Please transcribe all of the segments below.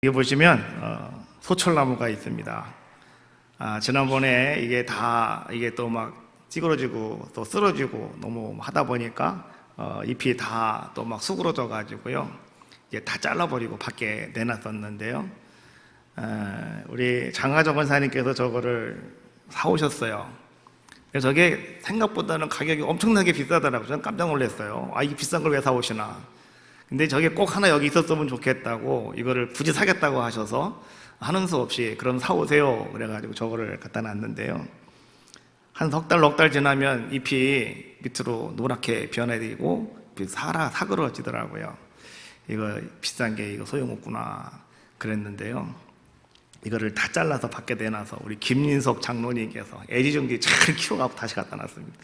여기 보시면 소철나무가 있습니다. 지난번에 이게 또 막 찌그러지고 또 쓰러지고 너무 하다 보니까 잎이 다 또 막 수그러져 가지고요. 이제 다 잘라버리고 밖에 내놨었는데요. 우리 장하정 권사님께서 저거를 사오셨어요. 그래서 저게 생각보다는 가격이 엄청나게 비싸더라고요. 저는 깜짝 놀랐어요. 이 비싼 걸 왜 사오시나. 근데 저게 꼭 하나 여기 있었으면 좋겠다고 이거를 굳이 사겠다고 하셔서 하는 수 없이 그럼 사오세요 그래가지고 저거를 갖다 놨는데요. 한 석 달, 넉 달 지나면 잎이 밑으로 노랗게 변해지고 사그러지더라고요. 이거 비싼 게 이거 소용없구나 그랬는데요. 이거를 다 잘라서 밖에 내놔서 우리 김인석 장로님께서 애지중지 잘 키워가고 다시 갖다 놨습니다.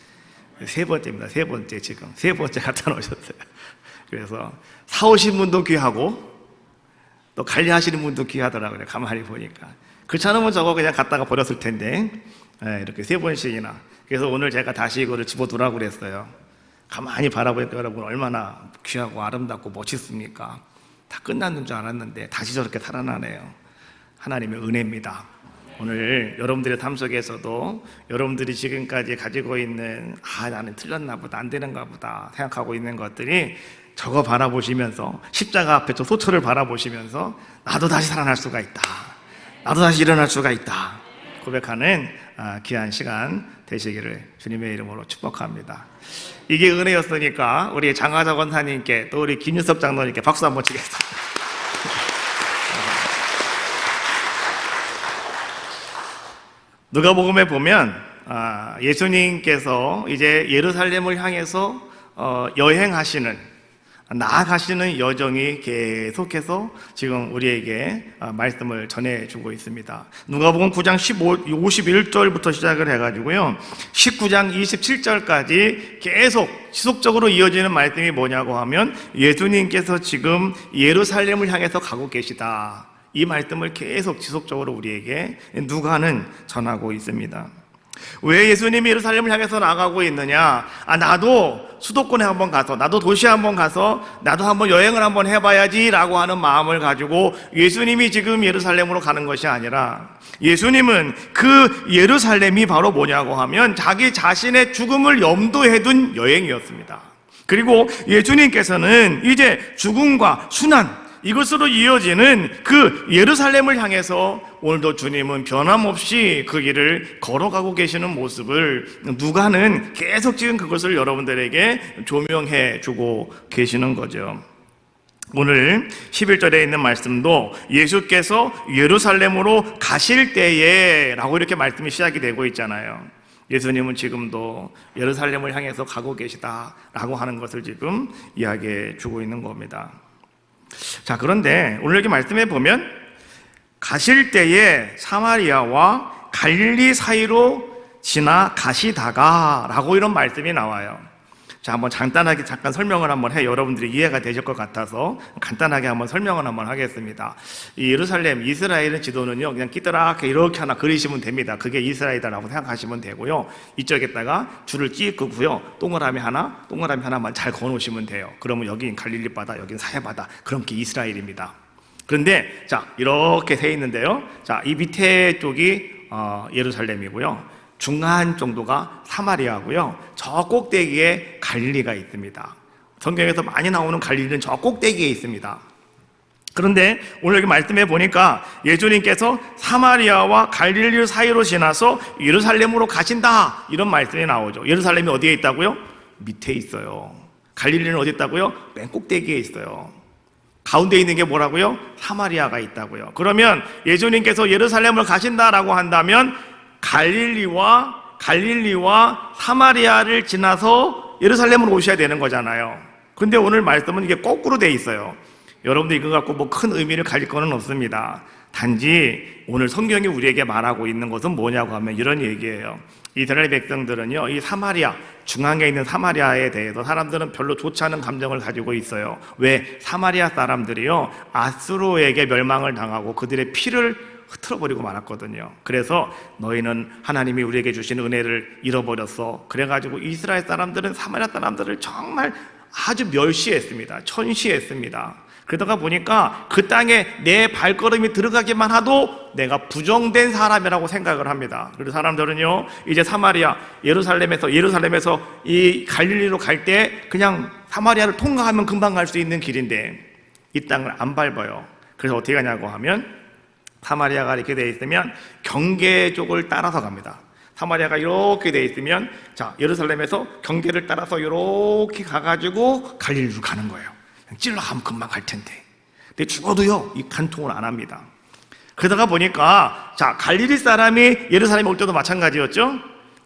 세 번째입니다. 세 번째 지금 세 번째 갖다 놓으셨어요. 그래서 사오신 분도 귀하고 또 관리하시는 분도 귀하더라고요. 가만히 보니까 그렇지 않으면 저거 그냥 갖다가 버렸을 텐데 이렇게 세 번씩이나. 그래서 오늘 제가 다시 이거를 집어두라고 그랬어요. 가만히 바라보니까 여러분 얼마나 귀하고 아름답고 멋있습니까? 다 끝났는 줄 알았는데 다시 저렇게 살아나네요. 하나님의 은혜입니다. 오늘 여러분들의 삶 속에서도 여러분들이 지금까지 가지고 있는 나는 틀렸나 보다, 안 되는가 보다 생각하고 있는 것들이 저거 바라보시면서 십자가 앞에 저 소처를 바라보시면서 나도 다시 살아날 수가 있다, 나도 다시 일어날 수가 있다 고백하는 귀한 시간 되시기를 주님의 이름으로 축복합니다. 이게 은혜였으니까 우리 장하정 권사님께 또 우리 김윤섭 장로님께 박수 한번 치겠습니다. 누가복음에 보면 예수님께서 이제 예루살렘을 향해서 여행하시는, 나아가시는 여정이 계속해서 지금 우리에게 말씀을 전해주고 있습니다. 누가복음 9장 51절부터 시작을 해가지고요 19장 27절까지 계속 지속적으로 이어지는 말씀이 뭐냐고 하면 예수님께서 지금 예루살렘을 향해서 가고 계시다, 이 말씀을 계속 지속적으로 우리에게 누가는 전하고 있습니다. 왜 예수님이 예루살렘을 향해서 나가고 있느냐? 나도 수도권에 한번 가서, 나도 도시에 한번 가서, 나도 한번 여행을 한번 해봐야지 라고 하는 마음을 가지고 예수님이 지금 예루살렘으로 가는 것이 아니라, 예수님은 그 예루살렘이 바로 뭐냐고 하면 자기 자신의 죽음을 염두에 둔 여행이었습니다. 그리고 예수님께서는 이제 죽음과 순환, 이것으로 이어지는 그 예루살렘을 향해서 오늘도 주님은 변함없이 그 길을 걸어가고 계시는 모습을 누가는 계속 지금 그것을 여러분들에게 조명해 주고 계시는 거죠. 오늘 11절에 있는 말씀도 예수께서 예루살렘으로 가실 때에 라고 이렇게 말씀이 시작이 되고 있잖아요. 예수님은 지금도 예루살렘을 향해서 가고 계시다라고 하는 것을 지금 이야기해 주고 있는 겁니다. 자, 그런데 오늘 여기 말씀해 보면 가실 때에 사마리아와 갈릴리 사이로 지나가시다가 라고 이런 말씀이 나와요. 자, 한번 간단하게 잠깐 설명을 한번 여러분들이 이해가 되실 것 같아서 간단하게 한번 설명을 한번 하겠습니다. 이 예루살렘, 이스라엘의 지도는요 그냥 끼드랗게 이렇게 하나 그리시면 됩니다. 그게 이스라엘이라고 생각하시면 되고요, 이쪽에다가 줄을 쭉 끄고요 동그라미 하나만 잘 그어놓으시면 돼요. 그러면 여긴 갈릴리 바다, 여긴 사해 바다, 그럼 그게 이스라엘입니다. 그런데 자, 이렇게 돼 있는데요, 자, 이 밑에 쪽이 예루살렘이고요, 중간 정도가 사마리아고요, 저 꼭대기에 갈릴리가 있습니다. 성경에서 많이 나오는 갈릴리는 저 꼭대기에 있습니다. 그런데 오늘 여기 말씀해 보니까 예수님께서 사마리아와 갈릴리 사이로 지나서 예루살렘으로 가신다, 이런 말씀이 나오죠. 예루살렘이 어디에 있다고요? 밑에 있어요. 갈릴리는 어디 있다고요? 맨 꼭대기에 있어요. 가운데 있는 게 뭐라고요? 사마리아가 있다고요. 그러면 예수님께서 예루살렘을 가신다라고 한다면 갈릴리와 사마리아를 지나서 예루살렘으로 오셔야 되는 거잖아요. 근데 오늘 말씀은 이게 거꾸로 돼 있어요. 여러분들 이거 갖고 뭐 큰 의미를 가질 거는 없습니다. 단지 오늘 성경이 우리에게 말하고 있는 것은 뭐냐고 하면 이런 얘기예요. 이스라엘 백성들은요, 이 사마리아, 중앙에 있는 사마리아에 대해서 사람들은 별로 좋지 않은 감정을 가지고 있어요. 왜? 사마리아 사람들이요 아수르에게 멸망을 당하고 그들의 피를 흐트러버리고 말았거든요. 그래서 너희는 하나님이 우리에게 주신 은혜를 잃어버렸어. 그래가지고 이스라엘 사람들은 사마리아 사람들을 정말 아주 멸시했습니다. 천시했습니다. 그러다가 보니까 그 땅에 내 발걸음이 들어가기만 하도 내가 부정된 사람이라고 생각을 합니다. 그래서 사람들은요, 이제 사마리아, 예루살렘에서 이 갈릴리로 갈 때 그냥 사마리아를 통과하면 금방 갈 수 있는 길인데 이 땅을 안 밟아요. 그래서 어떻게 하냐고 하면 사마리아가 이렇게 되어 있으면 경계 쪽을 따라서 갑니다. 사마리아가 이렇게 되어 있으면 자, 예루살렘에서 경계를 따라서 이렇게 가가지고 갈릴리로 가는 거예요. 찔러 가면 금방 갈 텐데. 근데 죽어도요, 이 간통을 안 합니다. 그러다가 보니까, 자, 갈릴리 사람이 예루살렘에 올 때도 마찬가지였죠?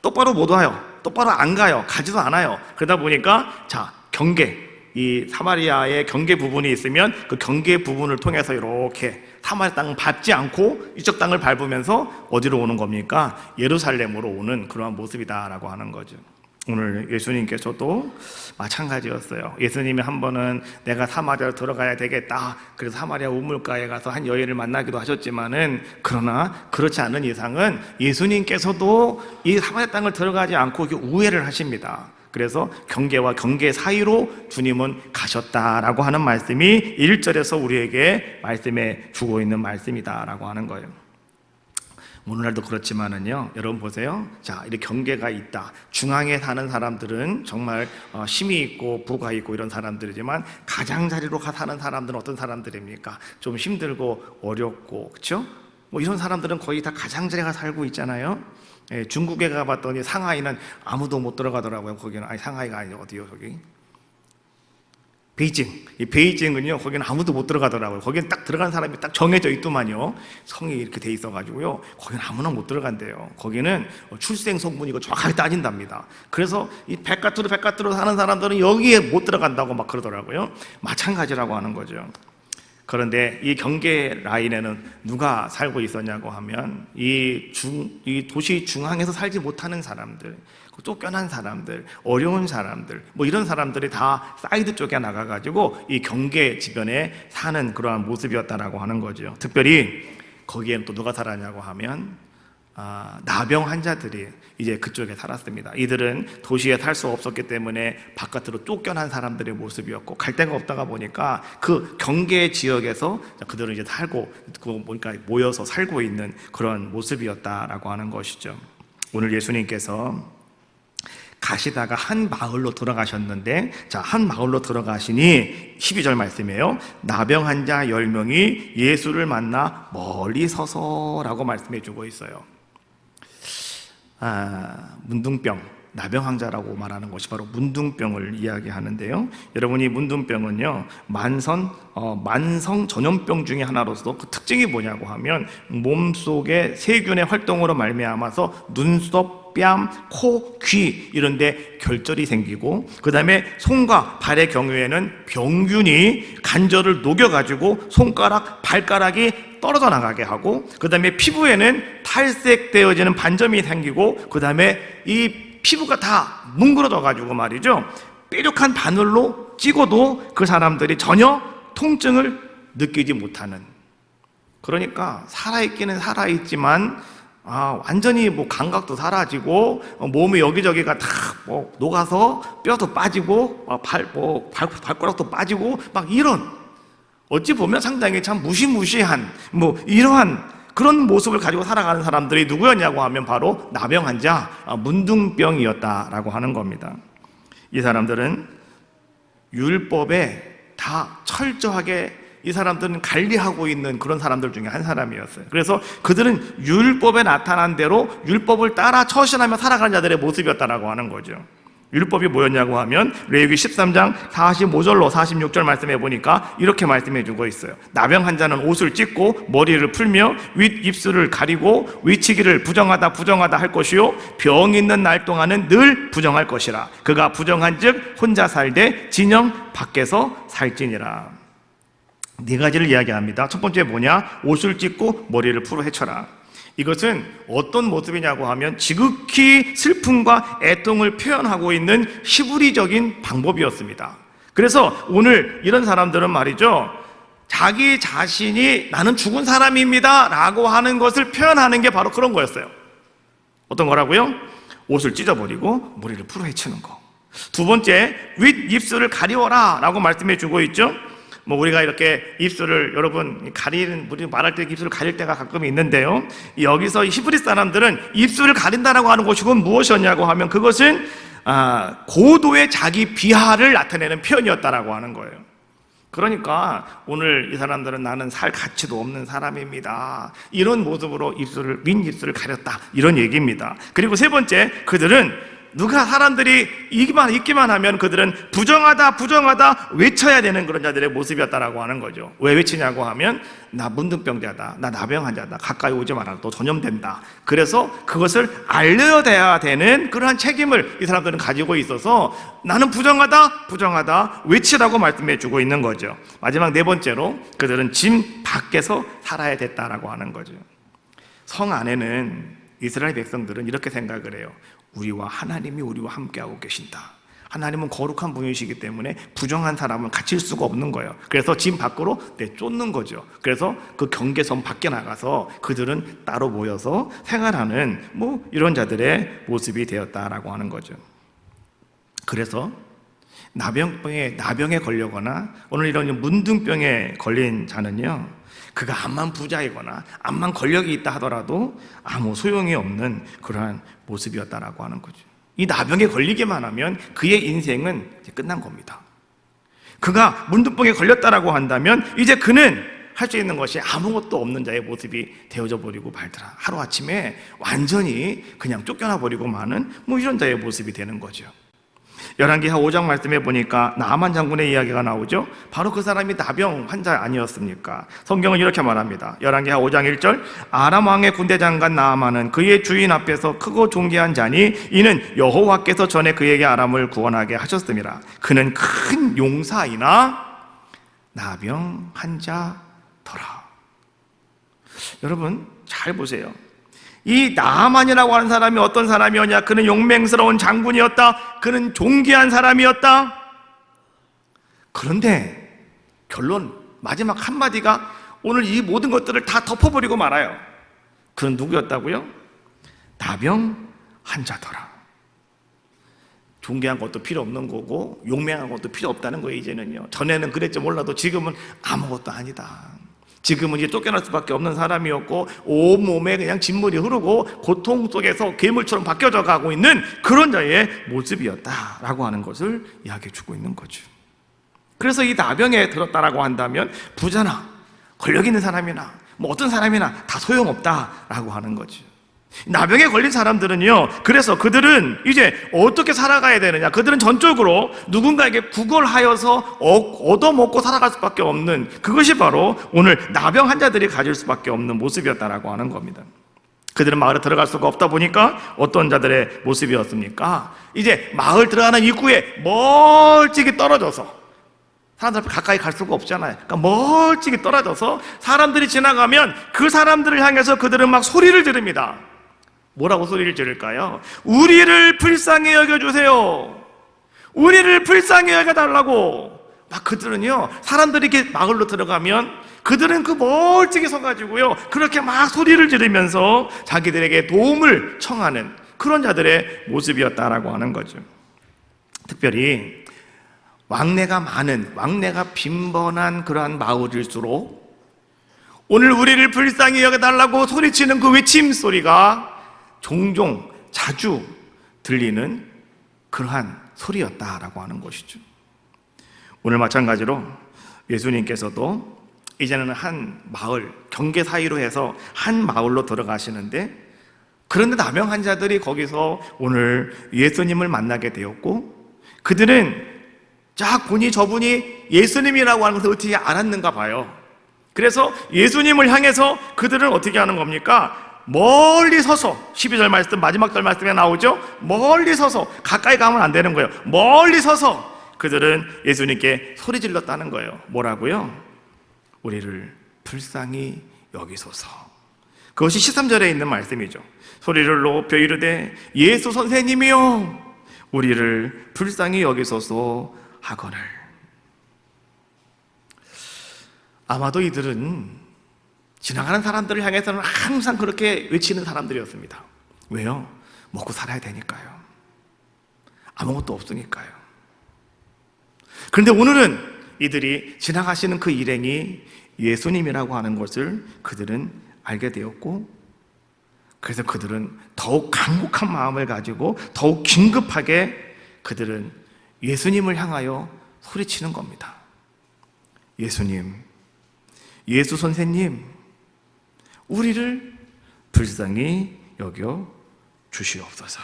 똑바로 못 와요. 똑바로 안 가요. 가지도 않아요. 그러다 보니까, 자, 경계, 이 사마리아의 경계 부분이 있으면 그 경계 부분을 통해서 이렇게 사마리아 땅을 밟지 않고 이쪽 땅을 밟으면서 어디로 오는 겁니까? 예루살렘으로 오는 그러한 모습이다라고 하는 거죠. 오늘 예수님께서도 마찬가지였어요. 예수님이 한 번은 내가 사마리아로 들어가야 되겠다, 그래서 사마리아 우물가에 가서 한 여인을 만나기도 하셨지만은, 그러나 그렇지 않은 이상은 예수님께서도 이 사마리아 땅을 들어가지 않고 우회를 하십니다. 그래서 경계와 경계 사이로 주님은 가셨다라고 하는 말씀이 1절에서 우리에게 말씀해 주고 있는 말씀이다라고 하는 거예요. 오늘날도 그렇지만은요, 여러분 보세요. 자, 이렇게 경계가 있다. 중앙에 사는 사람들은 정말 힘이 있고 부가 있고 이런 사람들이지만, 가장자리로 사는 사람들은 어떤 사람들입니까? 좀 힘들고 어렵고, 그렇죠? 뭐 이런 사람들은 거의 다 가장자리가 살고 있잖아요. 예, 중국에 가봤더니 상하이는 아무도 못 들어가더라고요. 거기는. 아니, 상하이가 아니죠. 어디요, 거기? 베이징. 이 베이징은요, 거기는 아무도 못 들어가더라고요. 거기는 딱 들어간 사람이 딱 정해져 있더만요. 성이 이렇게 돼 있어가지고요, 거기는 아무나 못 들어간대요. 거기는 출생 성분 이거 정확하게 따진답니다. 그래서 이 백가트로 사는 사람들은 여기에 못 들어간다고 막 그러더라고요. 마찬가지라고 하는 거죠. 그런데 이 경계 라인에는 누가 살고 있었냐고 하면, 이 도시 중앙에서 살지 못하는 사람들, 쫓겨난 사람들, 어려운 사람들, 뭐 이런 사람들이 다 사이드 쪽에 나가가지고 이 경계 주변에 사는 그러한 모습이었다라고 하는 거죠. 특별히 거기에는 또 누가 살았냐고 하면, 나병 환자들이 이제 그쪽에 살았습니다. 이들은 도시에 살 수 없었기 때문에 바깥으로 쫓겨난 사람들의 모습이었고, 갈 데가 없다가 보니까 그 경계 지역에서 그들은 이제 살고, 보니까 모여서 살고 있는 그런 모습이었다라고 하는 것이죠. 오늘 예수님께서 가시다가 한 마을로 들어가셨는데, 자, 한 마을로 들어가시니 12절 말씀이에요. 나병 환자 10명이 예수를 만나 멀리 서서라고 말씀해 주고 있어요. 문둥병, 나병 환자라고 말하는 것이 바로 문둥병을 이야기하는데요. 여러분이 문둥병은요, 만성 전염병 중에 하나로서 그 특징이 뭐냐고 하면, 몸속의 세균의 활동으로 말미암아서 눈썹, 뺨, 코, 귀 이런 데 결절이 생기고, 그 다음에 손과 발의 경우에는 병균이 관절을 녹여가지고 손가락, 발가락이 떨어져 나가게 하고, 그 다음에 피부에는 탈색되어지는 반점이 생기고, 그 다음에 이 피부가 다 뭉그러져가지고 말이죠, 뾰족한 바늘로 찍어도 그 사람들이 전혀 통증을 느끼지 못하는, 그러니까 살아있기는 살아있지만 완전히 뭐 감각도 사라지고, 몸의 여기저기가 다 뭐 녹아서 뼈도 빠지고, 발가락도 빠지고, 막 이런, 어찌 보면 상당히 참 무시무시한 뭐 이러한 그런 모습을 가지고 살아가는 사람들이 누구였냐고 하면 바로 나병 환자, 문둥병이었다라고 하는 겁니다. 이 사람들은 율법에 다 철저하게, 이 사람들은 관리하고 있는 그런 사람들 중에 한 사람이었어요. 그래서 그들은 율법에 나타난 대로 율법을 따라 처신하며 살아가는 자들의 모습이었다라고 하는 거죠. 율법이 뭐였냐고 하면, 레위기 13장 45절로 46절 말씀해 보니까 이렇게 말씀해 주고 있어요. 나병 환자는 옷을 찢고 머리를 풀며 윗입술을 가리고 위치기를 부정하다 할 것이요, 병 있는 날 동안은 늘 부정할 것이라. 그가 부정한즉 혼자 살되 진영 밖에서 살지니라. 네 가지를 이야기합니다. 첫 번째 뭐냐? 옷을 찢고 머리를 풀어 헤쳐라. 이것은 어떤 모습이냐고 하면 지극히 슬픔과 애통을 표현하고 있는 히브리적인 방법이었습니다. 그래서 오늘 이런 사람들은 말이죠, 자기 자신이 나는 죽은 사람입니다 라고 하는 것을 표현하는 게 바로 그런 거였어요. 어떤 거라고요? 옷을 찢어버리고 머리를 풀어 헤치는 거. 두 번째, 윗입술을 가리워라 라고 말씀해 주고 있죠. 뭐 우리가 이렇게 입술을 여러분 가리는, 우리 말할 때 입술을 가릴 때가 가끔 있는데요, 여기서 히브리 사람들은 입술을 가린다라고 하는 것이 무엇이었냐고 하면 그것은 고도의 자기 비하를 나타내는 표현이었다라고 하는 거예요. 그러니까 오늘 이 사람들은 나는 살 가치도 없는 사람입니다, 이런 모습으로 민 입술을 가렸다, 이런 얘기입니다. 그리고 세 번째, 그들은 누가 사람들이 있기만 하면 그들은 부정하다 외쳐야 되는 그런 자들의 모습이었다라고 하는 거죠. 왜 외치냐고 하면 나 문둥병자다, 나 나병 환자다, 가까이 오지 마라, 너 전염된다. 그래서 그것을 알려야 되는 그러한 책임을 이 사람들은 가지고 있어서 나는 부정하다 외치라고 말씀해 주고 있는 거죠. 마지막 네 번째로, 그들은 짐 밖에서 살아야 됐다라고 하는 거죠. 성 안에는 이스라엘 백성들은 이렇게 생각을 해요. 하나님이 우리와 함께하고 계신다. 하나님은 거룩한 분이시기 때문에 부정한 사람은 갇힐 수가 없는 거예요. 그래서 집 밖으로 내쫓는 거죠. 그래서 그 경계선 밖에 나가서 그들은 따로 모여서 생활하는 이런 자들의 모습이 되었다라고 하는 거죠. 그래서 나병에 걸려거나 오늘 이런 문둥병에 걸린 자는요, 그가 암만 부자이거나 암만 권력이 있다 하더라도 아무 소용이 없는 그러한 모습이었다라고 하는 거죠. 이 나병에 걸리기만 하면 그의 인생은 이제 끝난 겁니다. 그가 문둥병에 걸렸다라고 한다면 이제 그는 할 수 있는 것이 아무것도 없는 자의 모습이 되어져 버리고 말더라. 하루아침에 완전히 그냥 쫓겨나 버리고 마는 이런 자의 모습이 되는 거죠. 열왕기하 5장 말씀해 보니까 나아만 장군의 이야기가 나오죠. 바로 그 사람이 나병 환자 아니었습니까? 성경은 이렇게 말합니다. 열왕기하 5장 1절, 아람 왕의 군대 장관 나아만은 그의 주인 앞에서 크고 존귀한 자니 이는 여호와께서 전에 그에게 아람을 구원하게 하셨음이라. 그는 큰 용사이나 나병 환자더라. 여러분 잘 보세요. 이 나아만이라고 하는 사람이 어떤 사람이었냐? 그는 용맹스러운 장군이었다. 그는 존귀한 사람이었다. 그런데 결론, 마지막 한마디가 오늘 이 모든 것들을 다 덮어버리고 말아요. 그는 누구였다고요? 나병 환자더라. 존귀한 것도 필요 없는 거고 용맹한 것도 필요 없다는 거예요. 이제는요. 전에는 그랬지 몰라도 지금은 아무것도 아니다. 지금은 이제 쫓겨날 수밖에 없는 사람이었고 온몸에 그냥 진물이 흐르고 고통 속에서 괴물처럼 바뀌어져 가고 있는 그런 자의 모습이었다라고 하는 것을 이야기해 주고 있는 거죠. 그래서 이 나병에 들었다라고 한다면 부자나 권력 있는 사람이나 어떤 사람이나 다 소용없다라고 하는 거죠. 나병에 걸린 사람들은요, 그래서 그들은 이제 어떻게 살아가야 되느냐, 그들은 전적으로 누군가에게 구걸하여서 얻어먹고 살아갈 수밖에 없는, 그것이 바로 오늘 나병 환자들이 가질 수밖에 없는 모습이었다라고 하는 겁니다. 그들은 마을에 들어갈 수가 없다 보니까 어떤 자들의 모습이었습니까? 이제 마을 들어가는 입구에 멀찍이 떨어져서, 사람들 앞에 가까이 갈 수가 없잖아요. 그러니까 멀찍이 떨어져서 사람들이 지나가면 그 사람들을 향해서 그들은 막 소리를 지릅니다. 뭐라고 소리를 지를까요? 우리를 불쌍히 여겨주세요. 우리를 불쌍히 여겨달라고. 막 그들은요, 사람들이 이렇게 마을로 들어가면 그들은 그 멀찍이 서가지고요, 그렇게 막 소리를 지르면서 자기들에게 도움을 청하는 그런 자들의 모습이었다라고 하는 거죠. 특별히 왕래가 많은, 왕래가 빈번한 그러한 마을일수록 오늘 우리를 불쌍히 여겨달라고 소리치는 그 외침 소리가 종종 자주 들리는 그러한 소리였다라고 하는 것이죠. 오늘 마찬가지로 예수님께서도 이제는 한 마을, 경계 사이로 해서 한 마을로 들어가시는데, 그런데 나병 환자들이 거기서 오늘 예수님을 만나게 되었고, 그들은 쫙 보니 저분이 예수님이라고 하는 것을 어떻게 알았는가 봐요. 그래서 예수님을 향해서 그들은 어떻게 하는 겁니까? 멀리 서서, 12절 말씀, 마지막 절 말씀에 나오죠? 멀리 서서, 가까이 가면 안 되는 거예요. 멀리 서서 그들은 예수님께 소리 질렀다는 거예요. 뭐라고요? 우리를 불쌍히 여기소서. 그것이 13절에 있는 말씀이죠. 소리를 높여 이르되 예수 선생님이여 우리를 불쌍히 여기소서 하거늘. 아마도 이들은 지나가는 사람들을 향해서는 항상 그렇게 외치는 사람들이었습니다. 왜요? 먹고 살아야 되니까요. 아무것도 없으니까요. 그런데 오늘은 이들이 지나가시는 그 일행이 예수님이라고 하는 것을 그들은 알게 되었고, 그래서 그들은 더욱 강력한 마음을 가지고 더욱 긴급하게 그들은 예수님을 향하여 소리치는 겁니다. 예수님, 예수 선생님, 우리를 불쌍히 여겨 주시옵소서.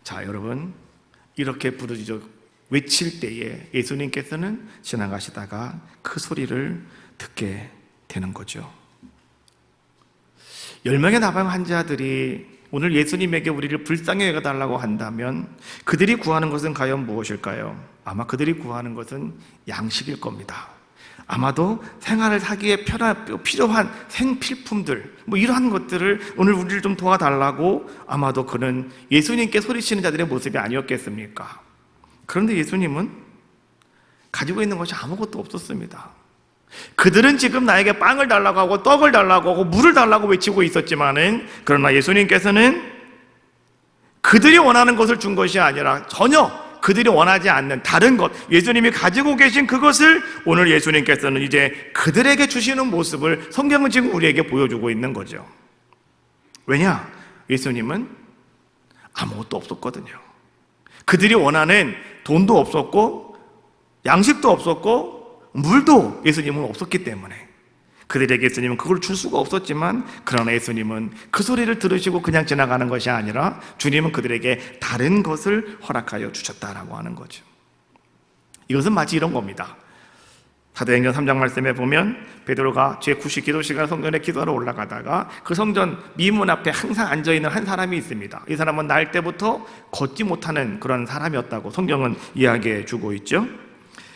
자, 여러분, 이렇게 부르짖어 외칠 때에 예수님께서는 지나가시다가 그 소리를 듣게 되는 거죠. 10명의 나병 환자들이 오늘 예수님에게 우리를 불쌍히 여겨달라고 한다면 그들이 구하는 것은 과연 무엇일까요? 아마 그들이 구하는 것은 양식일 겁니다. 아마도 생활을 하기에 필요한 생필품들, 이러한 것들을 오늘 우리를 좀 도와달라고 아마도 그는 예수님께 소리치는 자들의 모습이 아니었겠습니까? 그런데 예수님은 가지고 있는 것이 아무것도 없었습니다. 그들은 지금 나에게 빵을 달라고 하고 떡을 달라고 하고 물을 달라고 외치고 있었지만은, 그러나 예수님께서는 그들이 원하는 것을 준 것이 아니라 전혀 그들이 원하지 않는 다른 것, 예수님이 가지고 계신 그것을 오늘 예수님께서는 이제 그들에게 주시는 모습을 성경은 지금 우리에게 보여주고 있는 거죠. 왜냐? 예수님은 아무것도 없었거든요. 그들이 원하는 돈도 없었고 양식도 없었고 물도 예수님은 없었기 때문에 그들에게 예수님은 그걸 줄 수가 없었지만, 그러나 예수님은 그 소리를 들으시고 그냥 지나가는 것이 아니라 주님은 그들에게 다른 것을 허락하여 주셨다라고 하는 거죠. 이것은 마치 이런 겁니다. 사도행전 3장 말씀에 보면 베드로가 제9시 기도 시간 성전에 기도하러 올라가다가 그 성전 미문 앞에 항상 앉아있는 한 사람이 있습니다. 이 사람은 날 때부터 걷지 못하는 그런 사람이었다고 성경은 이야기해 주고 있죠.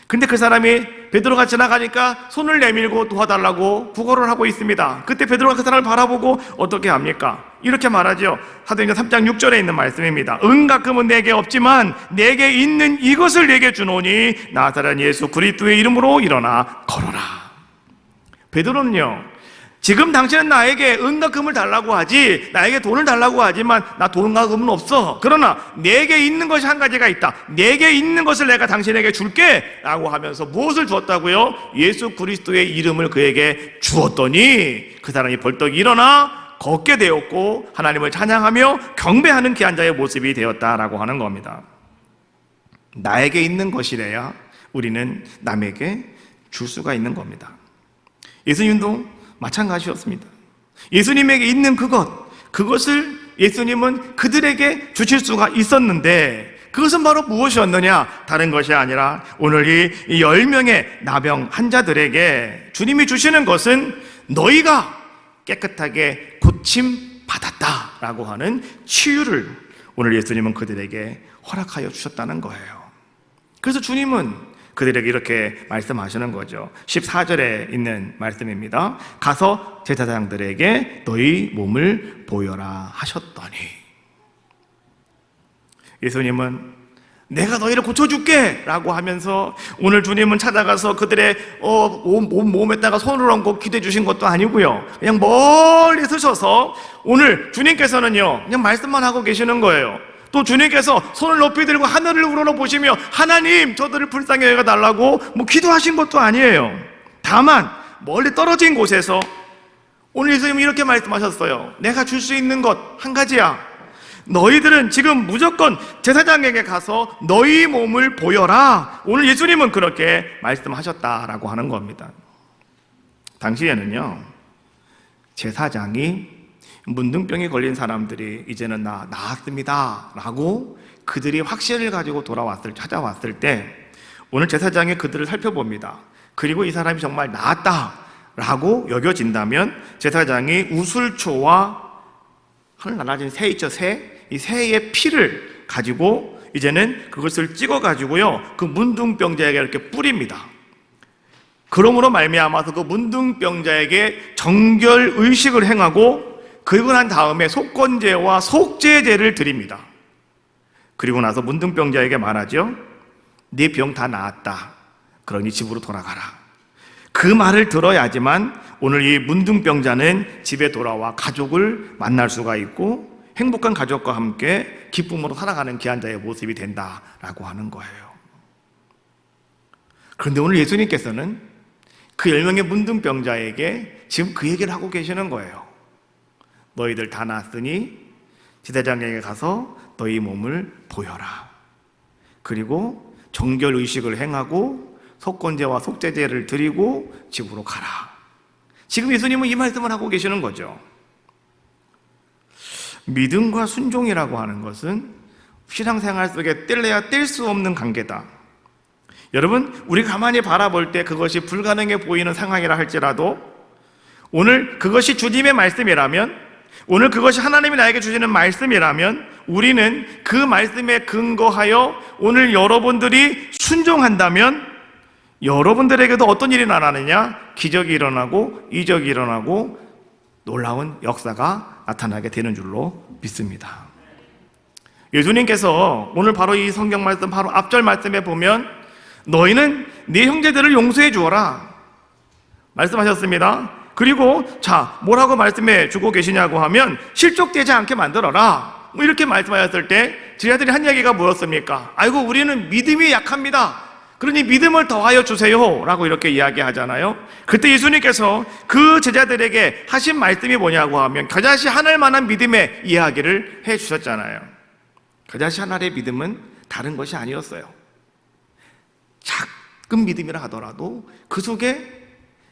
근데 그 사람이 베드로가 지나가니까 손을 내밀고 도와달라고 구걸을 하고 있습니다. 그때 베드로가 그 사람을 바라보고 어떻게 합니까? 이렇게 말하죠. 사도행전 3장 6절에 있는 말씀입니다. 은가금은 내게 없지만 내게 있는 이것을 내게 주노니 나사렛 예수 그리스도의 이름으로 일어나 걸어라. 베드로는요, 지금 당신은 나에게 은과 금을 달라고 하지, 나에게 돈을 달라고 하지만 나 돈과 금은 없어. 그러나 내게 있는 것이 한 가지가 있다. 내게 있는 것을 내가 당신에게 줄게 라고 하면서 무엇을 주었다고요? 예수 그리스도의 이름을 그에게 주었더니 그 사람이 벌떡 일어나 걷게 되었고 하나님을 찬양하며 경배하는 귀한 자의 모습이 되었다라고 하는 겁니다. 나에게 있는 것이래야 우리는 남에게 줄 수가 있는 겁니다. 예수님도 마찬가지였습니다. 예수님에게 있는 그것을 예수님은 그들에게 주실 수가 있었는데, 그것은 바로 무엇이었느냐? 다른 것이 아니라 오늘 이 10명의 나병 환자들에게 주님이 주시는 것은 너희가 깨끗하게 고침받았다라고 하는 치유를 오늘 예수님은 그들에게 허락하여 주셨다는 거예요. 그래서 주님은 그들에게 이렇게 말씀하시는 거죠. 14절에 있는 말씀입니다. 가서 제사장들에게 너희 몸을 보여라 하셨더니, 예수님은 내가 너희를 고쳐줄게 라고 하면서 오늘 주님은 찾아가서 그들의 몸에다가 손을 얹고 기도해 주신 것도 아니고요, 그냥 멀리 서셔서 오늘 주님께서는요 그냥 말씀만 하고 계시는 거예요. 또 주님께서 손을 높이 들고 하늘을 우러러보시며 하나님 저들을 불쌍히 여겨달라고 기도하신 것도 아니에요. 다만 멀리 떨어진 곳에서 오늘 예수님은 이렇게 말씀하셨어요. 내가 줄 수 있는 것 한 가지야. 너희들은 지금 무조건 제사장에게 가서 너희 몸을 보여라. 오늘 예수님은 그렇게 말씀하셨다라고 하는 겁니다. 당시에는요, 제사장이 문둥병이 걸린 사람들이 이제는 나았습니다 라고 그들이 확신을 가지고 찾아왔을 때 오늘 제사장이 그들을 살펴봅니다. 그리고 이 사람이 정말 나았다 라고 여겨진다면 제사장이 우슬초와 하늘 날아진 새 있죠, 이 새의 피를 가지고 이제는 그것을 찍어 가지고요 그 문둥병자에게 이렇게 뿌립니다. 그러므로 말미암아서 그 문둥병자에게 정결 의식을 행하고 그리고 난 다음에 속건제와 속죄제를 드립니다. 그리고 나서 문둥병자에게 말하죠. 네 병 다 나았다. 그러니 집으로 돌아가라. 그 말을 들어야지만 오늘 이 문둥병자는 집에 돌아와 가족을 만날 수가 있고 행복한 가족과 함께 기쁨으로 살아가는 귀한 자의 모습이 된다라고 하는 거예요. 그런데 오늘 예수님께서는 그 10명의 문둥병자에게 지금 그 얘기를 하고 계시는 거예요. 너희들 다 나았으니 제사장에게 가서 너희 몸을 보여라. 그리고 정결의식을 행하고 속건제와 속죄제를 드리고 집으로 가라. 지금 예수님은 이 말씀을 하고 계시는 거죠. 믿음과 순종이라고 하는 것은 신앙생활 속에 뗄래야 뗄 수 없는 관계다. 여러분, 우리 가만히 바라볼 때 그것이 불가능해 보이는 상황이라 할지라도 오늘 그것이 주님의 말씀이라면, 오늘 그것이 하나님이 나에게 주시는 말씀이라면 우리는 그 말씀에 근거하여 오늘 여러분들이 순종한다면 여러분들에게도 어떤 일이 일어나느냐? 기적이 일어나고 이적이 일어나고 놀라운 역사가 나타나게 되는 줄로 믿습니다. 예수님께서 오늘 바로 이 성경 말씀 바로 앞절 말씀에 보면 너희는 네 형제들을 용서해 주어라 말씀하셨습니다. 그리고 자, 뭐라고 말씀해 주고 계시냐고 하면 실족되지 않게 만들어라 이렇게 말씀하셨을 때 제자들이 한 얘기가 뭐였습니까? 아이고 우리는 믿음이 약합니다. 그러니 믿음을 더하여 주세요 라고 이렇게 이야기하잖아요. 그때 예수님께서 그 제자들에게 하신 말씀이 뭐냐고 하면 겨자씨 하늘만한 믿음의 이야기를 해 주셨잖아요. 겨자씨 하나의 믿음은 다른 것이 아니었어요. 작은 믿음이라 하더라도 그 속에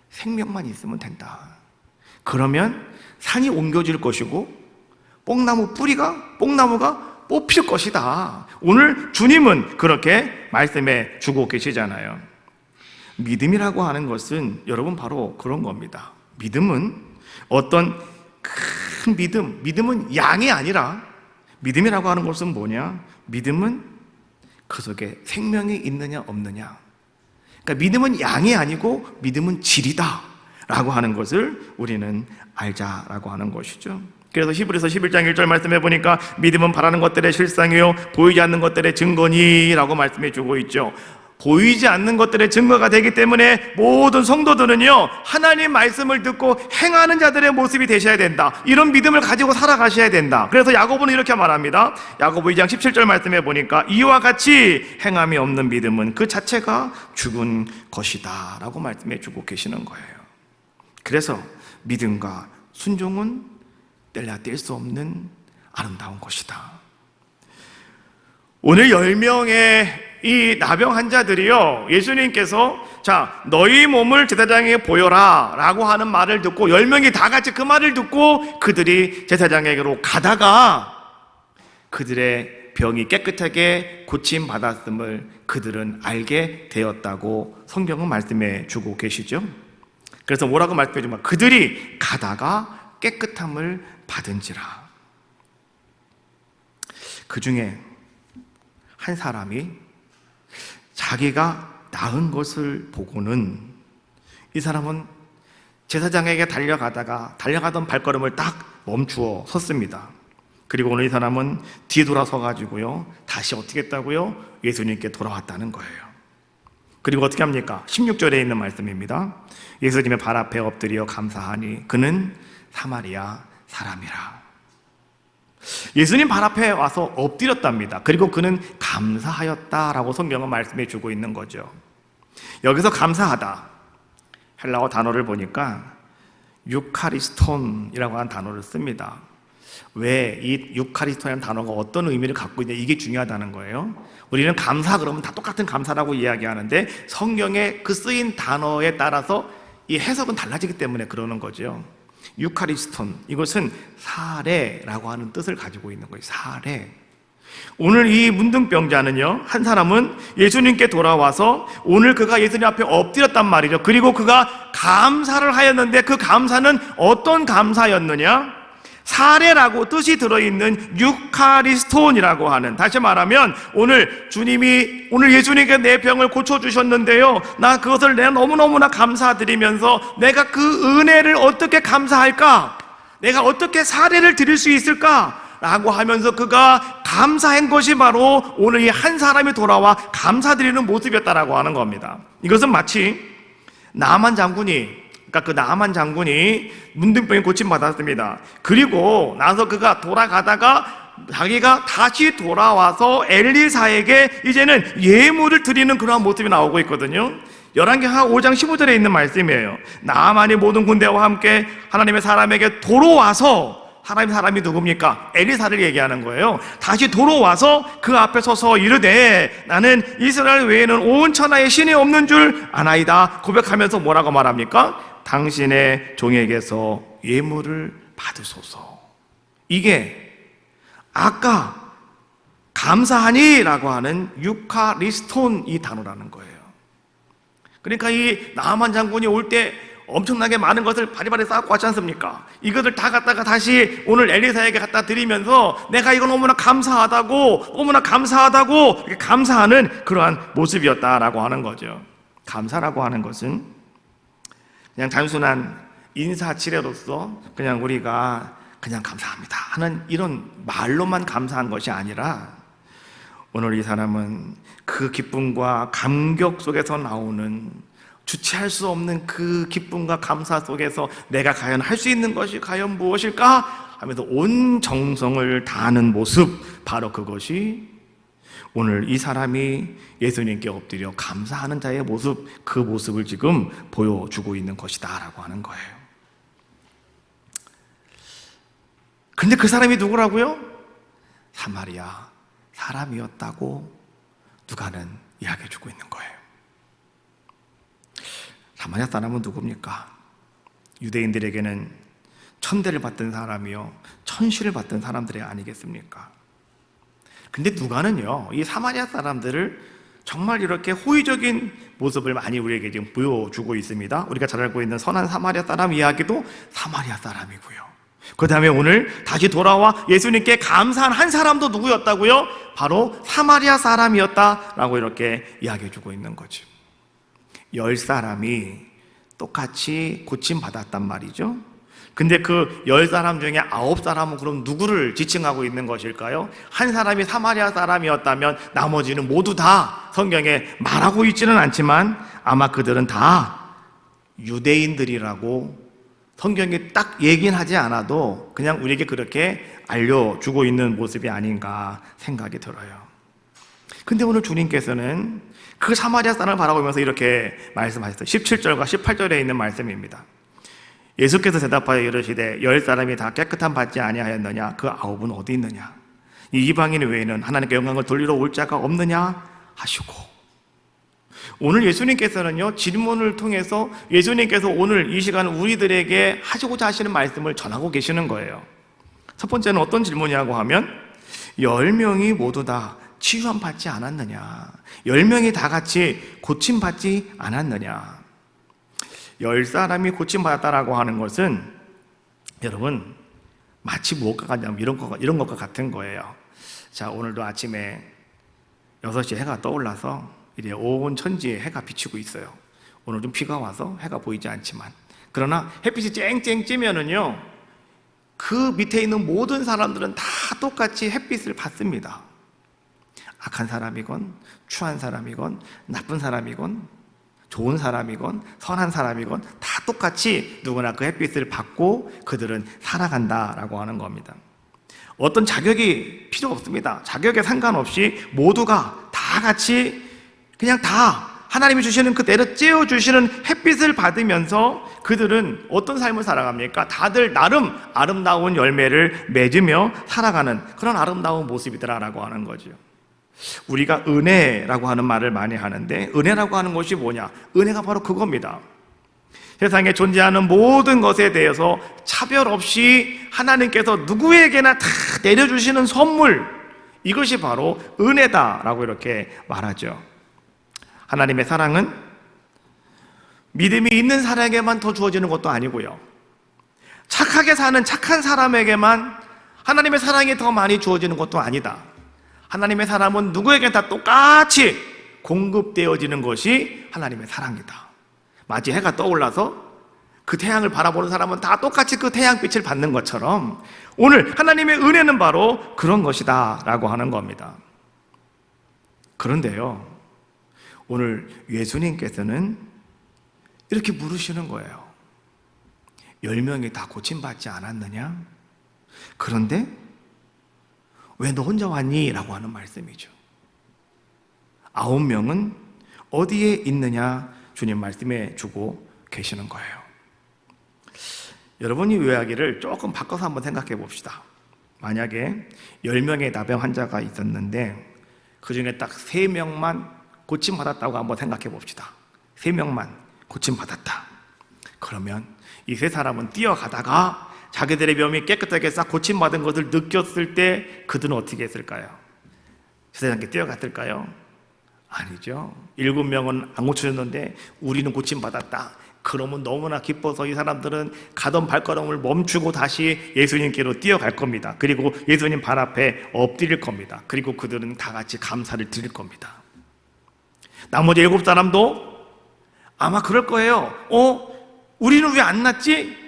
생명만 있으면 된다. 그러면 산이 옮겨질 것이고 뽕나무가 뽑힐 것이다. 오늘 주님은 그렇게 말씀해 주고 계시잖아요. 믿음이라고 하는 것은 여러분 바로 그런 겁니다. 믿음은 어떤 큰 믿음은 양이 아니라 믿음이라고 하는 것은 뭐냐? 믿음은 그 속에 생명이 있느냐 없느냐. 그러니까 믿음은 양이 아니고 믿음은 질이다 라고 하는 것을 우리는 알자라고 하는 것이죠. 그래서 히브리서 11장 1절 말씀해 보니까 믿음은 바라는 것들의 실상이요 보이지 않는 것들의 증거니 라고 말씀해 주고 있죠. 보이지 않는 것들의 증거가 되기 때문에 모든 성도들은요 하나님 말씀을 듣고 행하는 자들의 모습이 되셔야 된다. 이런 믿음을 가지고 살아가셔야 된다. 그래서 야고보는 이렇게 말합니다. 야고보 2장 17절 말씀해 보니까 이와 같이 행함이 없는 믿음은 그 자체가 죽은 것이다 라고 말씀해 주고 계시는 거예요. 그래서 믿음과 순종은 뗄래야 뗄 수 없는 아름다운 것이다. 오늘 10명의 이 나병 환자들이요 예수님께서 자 너희 몸을 제사장에게 보여라 라고 하는 말을 듣고 10명이 다 같이 그 말을 듣고 그들이 제사장에게로 가다가 그들의 병이 깨끗하게 고침받았음을 그들은 알게 되었다고 성경은 말씀해 주고 계시죠. 그래서 뭐라고 말씀해 주면 그들이 가다가 깨끗함을 받은지라. 그 중에 한 사람이 자기가 나은 것을 보고는 이 사람은 제사장에게 달려가던 발걸음을 딱 멈추어 섰습니다. 그리고 오늘 이 사람은 뒤돌아서 가지고요 다시 어떻게 했다고요? 예수님께 돌아왔다는 거예요. 그리고 어떻게 합니까? 16절에 있는 말씀입니다. 예수님의 발 앞에 엎드려 감사하니 그는 사마리아 사람이라. 예수님 발 앞에 와서 엎드렸답니다. 그리고 그는 감사하였다라고 성경은 말씀해 주고 있는 거죠. 여기서 감사하다 헬라어 단어를 보니까 유카리스톤이라고 하는 단어를 씁니다. 왜 이 유카리스톤이라는 단어가 어떤 의미를 갖고 있냐 이게 중요하다는 거예요. 우리는 감사 그러면 다 똑같은 감사라고 이야기하는데 성경에 그 쓰인 단어에 따라서 이 해석은 달라지기 때문에 그러는 거죠. 유카리스톤, 이것은 사례라고 하는 뜻을 가지고 있는 거예요. 사례. 오늘 이 문둥병자는요 한 사람은 예수님께 돌아와서 오늘 그가 예수님 앞에 엎드렸단 말이죠. 그리고 그가 감사를 하였는데 그 감사는 어떤 감사였느냐? 사례라고 뜻이 들어있는 유카리스톤이라고 하는, 다시 말하면 오늘 예수님께 내 병을 고쳐주셨는데요 나 그것을 내가 너무너무나 감사드리면서 내가 그 은혜를 어떻게 감사할까? 내가 어떻게 사례를 드릴 수 있을까? 라고 하면서 그가 감사한 것이 바로 오늘 이 한 사람이 돌아와 감사드리는 모습이었다라고 하는 겁니다. 이것은 마치 나만 장군이 문둥병에 고침받았습니다. 그리고 나서 그가 돌아가다가 자기가 다시 돌아와서 엘리사에게 이제는 예물을 드리는 그러한 모습이 나오고 있거든요. 열왕기하 5장 15절에 있는 말씀이에요. 나아만이 모든 군대와 함께 하나님의 사람에게 돌아와서, 하나님의 사람이 누굽니까? 엘리사를 얘기하는 거예요. 다시 돌아와서 그 앞에 서서 이르되 나는 이스라엘 외에는 온 천하에 신이 없는 줄 아나이다 고백하면서 뭐라고 말합니까? 당신의 종에게서 예물을 받으소서. 이게 아까 감사하니 라고 하는 유카리스톤 이 단어라는 거예요. 그러니까 이 나아만 장군이 올 때 엄청나게 많은 것을 바리바리 쌓고 왔지 않습니까? 이것을 다 갖다가 다시 오늘 엘리사에게 갖다 드리면서 내가 이거 너무나 감사하다고, 이렇게 감사하는 그러한 모습이었다라고 하는 거죠. 감사라고 하는 것은 그냥 단순한 인사치레로서 그냥 우리가 그냥 감사합니다 하는 이런 말로만 감사한 것이 아니라, 오늘 이 사람은 그 기쁨과 감격 속에서 나오는, 주체할 수 없는 그 기쁨과 감사 속에서 내가 과연 할 수 있는 것이 과연 무엇일까 하면서 온 정성을 다하는 모습, 바로 그것이 오늘 이 사람이 예수님께 엎드려 감사하는 자의 모습, 그 모습을 지금 보여주고 있는 것이다 라고 하는 거예요. 근데 그 사람이 누구라고요? 사마리아 사람이었다고 누가는 이야기해주고 있는 거예요. 사마리아 사람은 누굽니까? 유대인들에게는 천대를 받던 사람이요, 천시를 받던 사람들이 아니겠습니까? 근데 누가는요, 이 사마리아 사람들을 정말 이렇게 호의적인 모습을 많이 우리에게 지금 보여주고 있습니다. 우리가 잘 알고 있는 선한 사마리아 사람 이야기도 사마리아 사람이고요. 그 다음에 오늘 다시 돌아와 예수님께 감사한 한 사람도 누구였다고요? 바로 사마리아 사람이었다라고 이렇게 이야기해주고 있는 거죠. 10사람이 똑같이 고침받았단 말이죠. 근데 그 10사람 중에 9사람은 그럼 누구를 지칭하고 있는 것일까요? 한 사람이 사마리아 사람이었다면 나머지는 모두 다 성경에 말하고 있지는 않지만 아마 그들은 다 유대인들이라고 성경에 딱 얘기는 하지 않아도 그냥 우리에게 그렇게 알려주고 있는 모습이 아닌가 생각이 들어요. 근데 오늘 주님께서는 그 사마리아 사람을 바라보면서 이렇게 말씀하셨어요. 17절과 18절에 있는 말씀입니다. 예수께서 대답하여 이르시되 10사람이 다 깨끗함 받지 아니하였느냐? 그 9은 어디 있느냐? 이 이방인 외에는 하나님께 영광을 돌리러 올 자가 없느냐? 하시고, 오늘 예수님께서는요, 질문을 통해서 예수님께서 오늘 이 시간 우리들에게 하시고자 하시는 말씀을 전하고 계시는 거예요. 첫 번째는 어떤 질문이라고 하면 10명이 모두 다 치유함 받지 않았느냐? 10명이 다 같이 고침받지 않았느냐? 10사람이 고침받았다라고 하는 것은 여러분 마치 무엇과 같냐면 이런 것과 같은 거예요. 자, 오늘도 아침에 6시에 해가 떠올라서 이제 온 천지에 해가 비치고 있어요. 오늘 좀 비가 와서 해가 보이지 않지만, 그러나 햇빛이 쨍쨍 찌면은요, 그 밑에 있는 모든 사람들은 다 똑같이 햇빛을 받습니다. 악한 사람이건 추한 사람이건 나쁜 사람이건 좋은 사람이건 선한 사람이건 다 똑같이 누구나 그 햇빛을 받고 그들은 살아간다라고 하는 겁니다. 어떤 자격이 필요 없습니다. 자격에 상관없이 모두가 다 같이 그냥 다 하나님이 주시는 그 내려 쬐어주시는 햇빛을 받으면서 그들은 어떤 삶을 살아갑니까? 다들 나름 아름다운 열매를 맺으며 살아가는 그런 아름다운 모습이더라라고 하는 거죠. 우리가 은혜라고 하는 말을 많이 하는데, 은혜라고 하는 것이 뭐냐? 은혜가 바로 그겁니다. 세상에 존재하는 모든 것에 대해서 차별 없이 하나님께서 누구에게나 다 내려주시는 선물, 이것이 바로 은혜다라고 이렇게 말하죠. 하나님의 사랑은 믿음이 있는 사람에게만 더 주어지는 것도 아니고요, 착하게 사는 착한 사람에게만 하나님의 사랑이 더 많이 주어지는 것도 아니다. 하나님의 사랑은 누구에게 다 똑같이 공급되어지는 것이 하나님의 사랑이다. 마치 해가 떠올라서 그 태양을 바라보는 사람은 다 똑같이 그 태양빛을 받는 것처럼 오늘 하나님의 은혜는 바로 그런 것이다 라고 하는 겁니다. 그런데요, 오늘 예수님께서는 이렇게 물으시는 거예요. 10명이 다 고침받지 않았느냐? 그런데 왜 너 혼자 왔니? 라고 하는 말씀이죠. 9명은 어디에 있느냐? 주님 말씀해 주고 계시는 거예요. 여러분이 이야기를 조금 바꿔서 한번 생각해 봅시다. 만약에 10명의 나병 환자가 있었는데 그 중에 딱 3명만 고침받았다고 한번 생각해 봅시다. 3명만 고침받았다. 그러면 이 3사람은 뛰어가다가 자기들의 병이 깨끗하게 싹 고침받은 것을 느꼈을 때 그들은 어떻게 했을까요? 세상에 뛰어갔을까요? 아니죠. 7명은 안 고쳐졌는데 우리는 고침받았다. 그러면 너무나 기뻐서 이 사람들은 가던 발걸음을 멈추고 다시 예수님께로 뛰어갈 겁니다. 그리고 예수님 발 앞에 엎드릴 겁니다. 그리고 그들은 다 같이 감사를 드릴 겁니다. 나머지 7사람도 아마 그럴 거예요. 우리는 왜 안 낫지?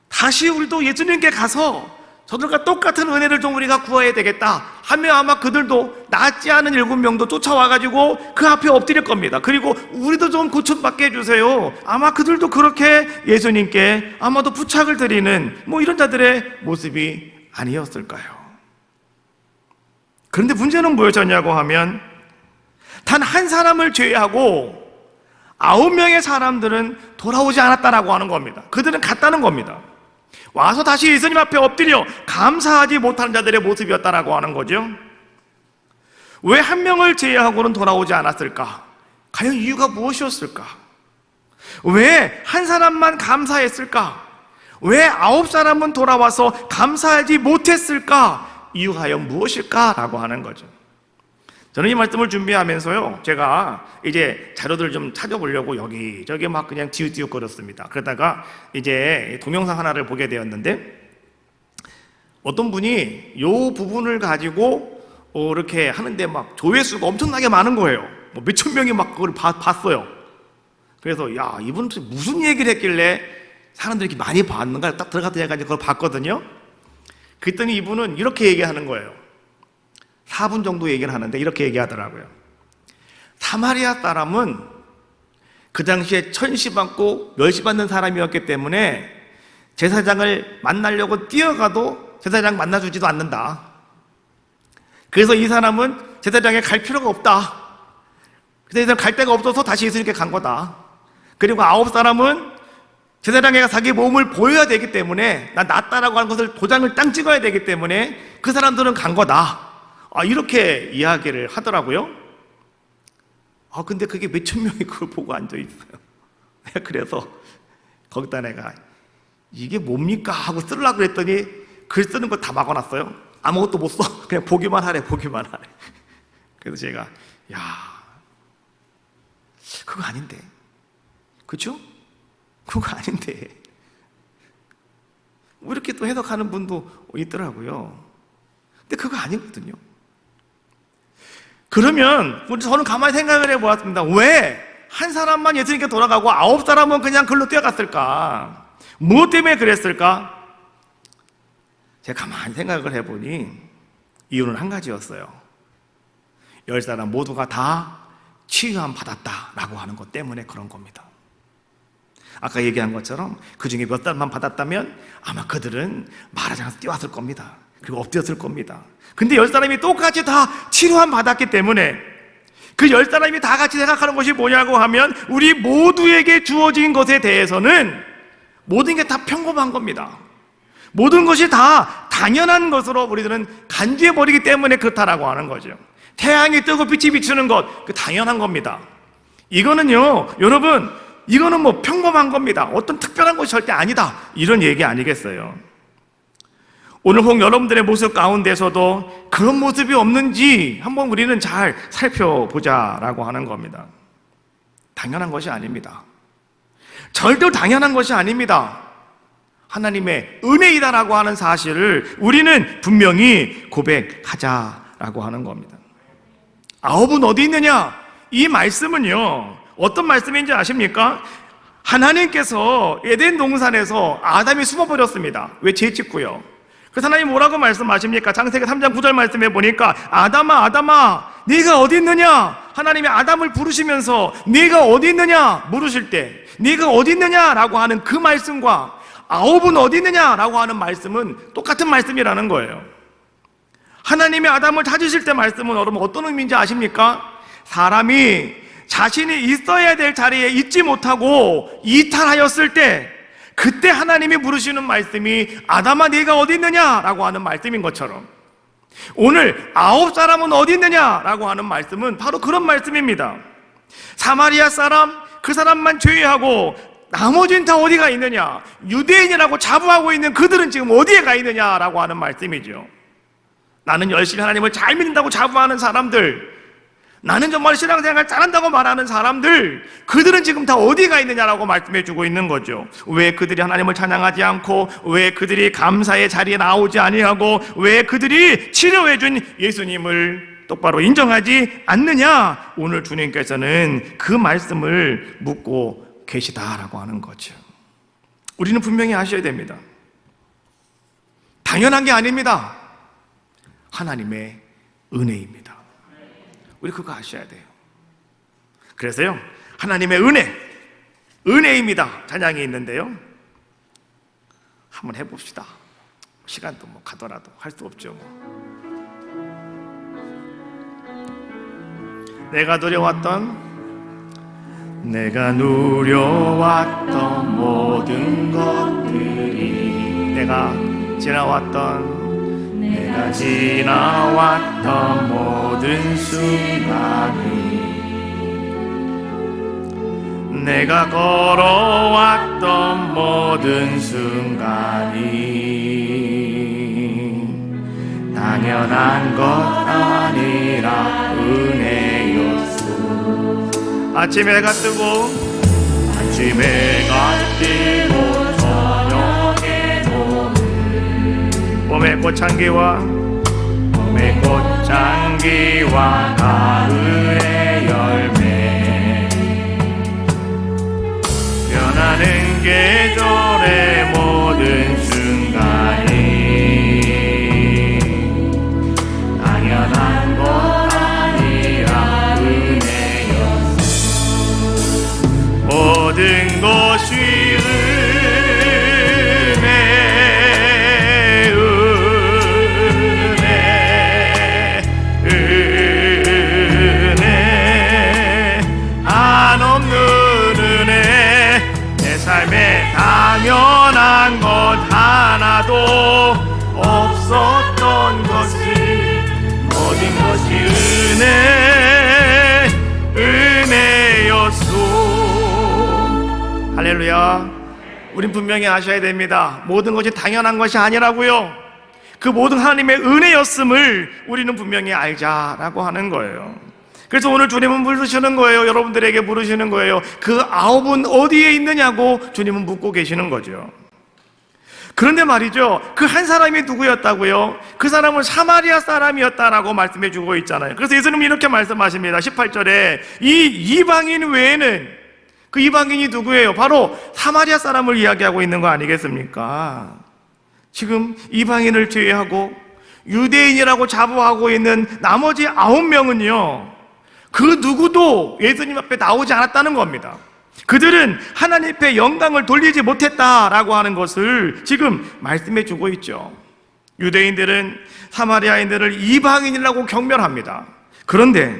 다시 우리도 예수님께 가서 저들과 똑같은 은혜를 좀 우리가 구해야 되겠다 하며 아마 그들도 낫지 않은 7명도 쫓아와가지고 그 앞에 엎드릴 겁니다. 그리고 우리도 좀 고침받게 해주세요. 아마 그들도 그렇게 예수님께 아마도 부착을 드리는 이런 자들의 모습이 아니었을까요? 그런데 문제는 뭐였냐고 하면 단 한 사람을 제외하고 9명의 사람들은 돌아오지 않았다라고 하는 겁니다. 그들은 갔다는 겁니다. 와서 다시 예수님 앞에 엎드려 감사하지 못하는 자들의 모습이었다라고 하는 거죠. 왜 한 명을 제외하고는 돌아오지 않았을까? 과연 이유가 무엇이었을까? 왜 한 사람만 감사했을까? 왜 9사람은 돌아와서 감사하지 못했을까? 이유가 과연 무엇일까라고 하는 거죠. 저는 이 말씀을 준비하면서요, 제가 이제 자료들을 좀 찾아보려고 여기저기 막 그냥 뒤웃뒤웃거렸습니다. 그러다가 이제 동영상 하나를 보게 되었는데, 어떤 분이 요 부분을 가지고 이렇게 하는데 막 조회수가 엄청나게 많은 거예요. 몇천 명이 막 그걸 봤어요. 그래서 야, 이분은 무슨 얘기를 했길래 사람들이 이렇게 많이 봤는가 딱 들어갔다 해가지고 그걸 봤거든요. 그랬더니 이분은 이렇게 얘기하는 거예요. 4분 정도 얘기를 하는데 이렇게 얘기하더라고요. 사마리아 사람은 그 당시에 천시받고 멸시받는 사람이었기 때문에 제사장을 만나려고 뛰어가도 제사장 만나주지도 않는다. 그래서 이 사람은 제사장에 갈 필요가 없다. 그래서 갈 데가 없어서 다시 예수님께 간 거다. 그리고 9사람은 제사장에 자기 몸을 보여야 되기 때문에 난 낫다라고 하는 것을 도장을 땅 찍어야 되기 때문에 그 사람들은 간 거다. 이렇게 이야기를 하더라고요. 근데 그게 몇천 명이 그걸 보고 앉아있어요. 그래서 거기다 내가 이게 뭡니까? 하고 쓰려고 그랬더니 글 쓰는 거 다 막아놨어요. 아무것도 못 써. 그냥 보기만 하래. 그래서 제가 그거 아닌데. 그쵸? 그거 아닌데. 이렇게 또 해석하는 분도 있더라고요. 근데 그거 아니거든요. 그러면 저는 가만히 생각을 해보았습니다. 왜 한 사람만 예수님께 돌아가고 9사람은 그냥 글로 뛰어갔을까? 무엇 때문에 그랬을까? 제가 가만히 생각을 해보니 이유는 한 가지였어요. 10사람 모두가 다 치유함 받았다라고 하는 것 때문에 그런 겁니다. 아까 얘기한 것처럼 그 중에 몇 사람만 받았다면 아마 그들은 말하지 않아서 뛰어왔을 겁니다. 그리고 엎드렸을 겁니다. 근데 10사람이 똑같이 다 치료함 받았기 때문에 그 10사람이 다 같이 생각하는 것이 뭐냐고 하면 우리 모두에게 주어진 것에 대해서는 모든 게 다 평범한 겁니다. 모든 것이 다 당연한 것으로 우리들은 간주해버리기 때문에 그렇다라고 하는 거죠. 태양이 뜨고 빛이 비추는 것, 그 당연한 겁니다. 이거는요, 여러분, 이거는 평범한 겁니다. 어떤 특별한 것이 절대 아니다. 이런 얘기 아니겠어요? 오늘 혹 여러분들의 모습 가운데서도 그런 모습이 없는지 한번 우리는 잘 살펴보자라고 하는 겁니다. 당연한 것이 아닙니다. 절대로 당연한 것이 아닙니다. 하나님의 은혜이다라고 하는 사실을 우리는 분명히 고백하자라고 하는 겁니다. 9은 어디 있느냐? 이 말씀은요, 어떤 말씀인지 아십니까? 하나님께서 에덴 동산에서 아담이 숨어버렸습니다. 왜? 죄 짓고요. 그래서 하나님 뭐라고 말씀하십니까? 창세기 3장 9절 말씀해 보니까 아담아 네가 어디 있느냐? 하나님이 아담을 부르시면서 네가 어디 있느냐? 물으실 때 네가 어디 있느냐라고 하는 그 말씀과 9은 어디 있느냐라고 하는 말씀은 똑같은 말씀이라는 거예요. 하나님이 아담을 찾으실 때 말씀은 여러분 어떤 의미인지 아십니까? 사람이 자신이 있어야 될 자리에 있지 못하고 이탈하였을 때, 그때 하나님이 부르시는 말씀이 아담아 네가 어디 있느냐라고 하는 말씀인 것처럼, 오늘 9사람은 어디 있느냐라고 하는 말씀은 바로 그런 말씀입니다. 사마리아 사람, 그 사람만 제외하고 나머지는 다 어디가 있느냐, 유대인이라고 자부하고 있는 그들은 지금 어디에 가 있느냐라고 하는 말씀이죠. 나는 열심히 하나님을 잘 믿는다고 자부하는 사람들, 나는 정말 신앙생활 잘한다고 말하는 사람들, 그들은 지금 다 어디가 있느냐라고 말씀해 주고 있는 거죠. 왜 그들이 하나님을 찬양하지 않고, 왜 그들이 감사의 자리에 나오지 아니하고, 왜 그들이 치료해 준 예수님을 똑바로 인정하지 않느냐, 오늘 주님께서는 그 말씀을 묻고 계시다라고 하는 거죠. 우리는 분명히 아셔야 됩니다. 당연한 게 아닙니다. 하나님의 은혜입니다. 우리 그거 아셔야 돼요. 그래서요, 하나님의 은혜입니다 찬양이 있는데요, 한번 해봅시다. 시간도 뭐 가더라도 할 수 없죠. 내가 누려왔던 모든 것들이, 내가 지나왔던 모든 순간이, 내가 걸어왔던 모든 순간이 당연한 것 아니라 은혜였소. 아침에 해가 뜨고 저녁에 오는 봄의 꽃향기와 가을의 열매, 변하는 계절의 모든 순간이 당연한 것 아니라 은혜였어. 모든 것이 당연한 것 하나도 없었던 것을, 모든 것이 은혜였소. 할렐루야. 우린 분명히 아셔야 됩니다. 모든 것이 당연한 것이 아니라고요. 그 모든 하나님의 은혜였음을 우리는 분명히 알자라고 하는 거예요. 그래서 오늘 주님은 부르시는 거예요. 여러분들에게 부르시는 거예요. 그 9은 어디에 있느냐고 주님은 묻고 계시는 거죠. 그런데 말이죠, 그 한 사람이 누구였다고요? 그 사람은 사마리아 사람이었다라고 말씀해 주고 있잖아요. 그래서 예수님이 이렇게 말씀하십니다. 18절에 이 이방인 외에는, 그 이방인이 누구예요? 바로 사마리아 사람을 이야기하고 있는 거 아니겠습니까? 지금 이방인을 제외하고 유대인이라고 자부하고 있는 나머지 9명은요, 그 누구도 예수님 앞에 나오지 않았다는 겁니다. 그들은 하나님 앞에 영광을 돌리지 못했다라고 하는 것을 지금 말씀해 주고 있죠. 유대인들은 사마리아인들을 이방인이라고 경멸합니다. 그런데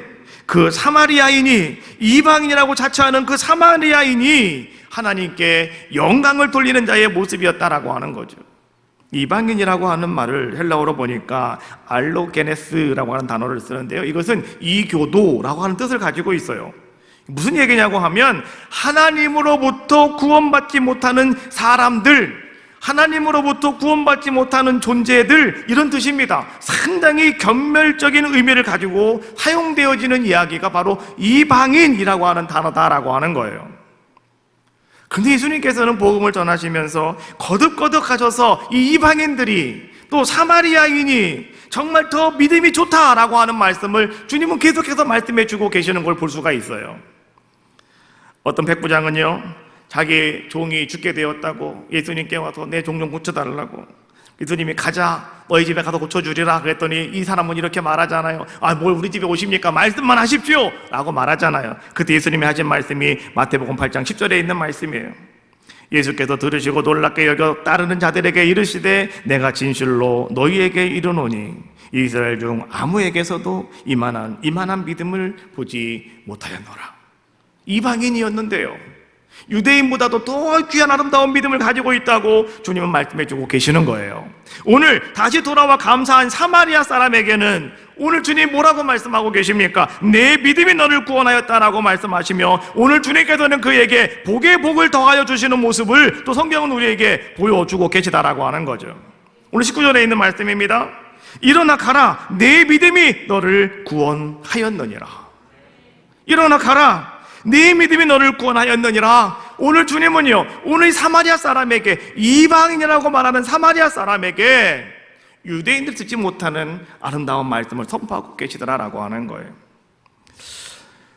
그 사마리아인이, 이방인이라고 자처하는 그 사마리아인이 하나님께 영광을 돌리는 자의 모습이었다라고 하는 거죠. 이방인이라고 하는 말을 헬라어로 보니까 알로게네스라고 하는 단어를 쓰는데요, 이것은 이교도라고 하는 뜻을 가지고 있어요. 무슨 얘기냐고 하면, 하나님으로부터 구원받지 못하는 사람들, 하나님으로부터 구원받지 못하는 존재들, 이런 뜻입니다. 상당히 견멸적인 의미를 가지고 사용되어지는 이야기가 바로 이방인이라고 하는 단어다라고 하는 거예요. 근데 예수님께서는 복음을 전하시면서 거듭거듭 하셔서 이 이방인들이, 또 사마리아인이 정말 더 믿음이 좋다라고 하는 말씀을 주님은 계속해서 말씀해 주고 계시는 걸 볼 수가 있어요. 어떤 백부장은요, 자기 종이 죽게 되었다고 예수님께 와서 내 종 좀 고쳐달라고, 예수님이 가자, 너희 집에 가서 고쳐주리라 그랬더니 이 사람은 이렇게 말하잖아요. 아, 뭘 우리 집에 오십니까? 말씀만 하십시오 라고 말하잖아요. 그때 예수님이 하신 말씀이 마태복음 8장 10절에 있는 말씀이에요. 예수께서 들으시고 놀랍게 여겨 따르는 자들에게 이르시되, 내가 진실로 너희에게 이르노니 이스라엘 중 아무에게서도 이만한 믿음을 보지 못하였노라. 이방인이었는데요, 유대인보다도 더 귀한 아름다운 믿음을 가지고 있다고 주님은 말씀해주고 계시는 거예요. 오늘 다시 돌아와 감사한 사마리아 사람에게는 오늘 주님 뭐라고 말씀하고 계십니까? 내 믿음이 너를 구원하였다라고 말씀하시며, 오늘 주님께서는 그에게 복의 복을 더하여 주시는 모습을 또 성경은 우리에게 보여주고 계시다라고 하는 거죠. 오늘 19절에 있는 말씀입니다. 일어나 가라, 내 믿음이 너를 구원하였느니라. 일어나 가라, 네 믿음이 너를 구원하였느니라. 오늘 주님은요, 오늘 사마리아 사람에게, 이방인이라고 말하는 사마리아 사람에게 유대인들 듣지 못하는 아름다운 말씀을 선포하고 계시더라라고 하는 거예요.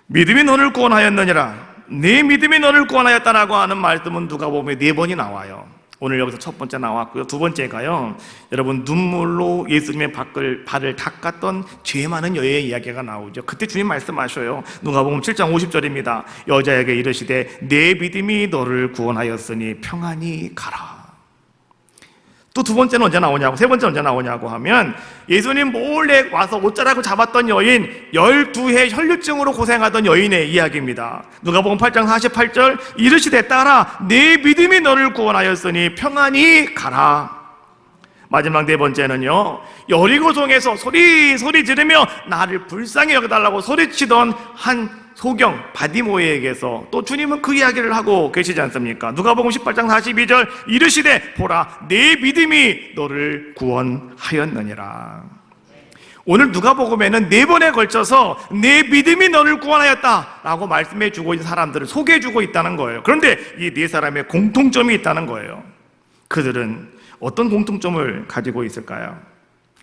믿음이 너를 구원하였느니라, 네 믿음이 너를 구원하였다라고 하는 말씀은 누가복음에 4번이 나와요. 오늘 여기서 첫 번째 나왔고요. 두 번째가요, 여러분 눈물로 예수님의 발을 닦았던 죄 많은 여인의 이야기가 나오죠. 그때 주님 말씀하셔요. 누가복음 7장 50절입니다. 여자에게 이르시되 내 믿음이 너를 구원하였으니 평안히 가라. 또 두 번째는 언제 나오냐고, 세 번째는 언제 나오냐고 하면, 예수님 몰래 와서 옷자락을 잡았던 여인, 12해 혈류증으로 고생하던 여인의 이야기입니다. 누가복음 8장 48절, 이르시되 따라 내 믿음이 너를 구원하였으니 평안히 가라. 마지막 네 번째는요, 여리고성에서 소리 지르며 나를 불쌍히 여겨달라고 소리치던 한 소경 바디모에게서 또 주님은 그 이야기를 하고 계시지 않습니까? 누가복음 18장 42절, 이르시되 보라 내 믿음이 너를 구원하였느니라. 오늘 누가복음에는 4번에 걸쳐서 내 믿음이 너를 구원하였다라고 말씀해주고 있는 사람들을 소개해주고 있다는 거예요. 그런데 이 네 사람의 공통점이 있다는 거예요. 그들은 어떤 공통점을 가지고 있을까요?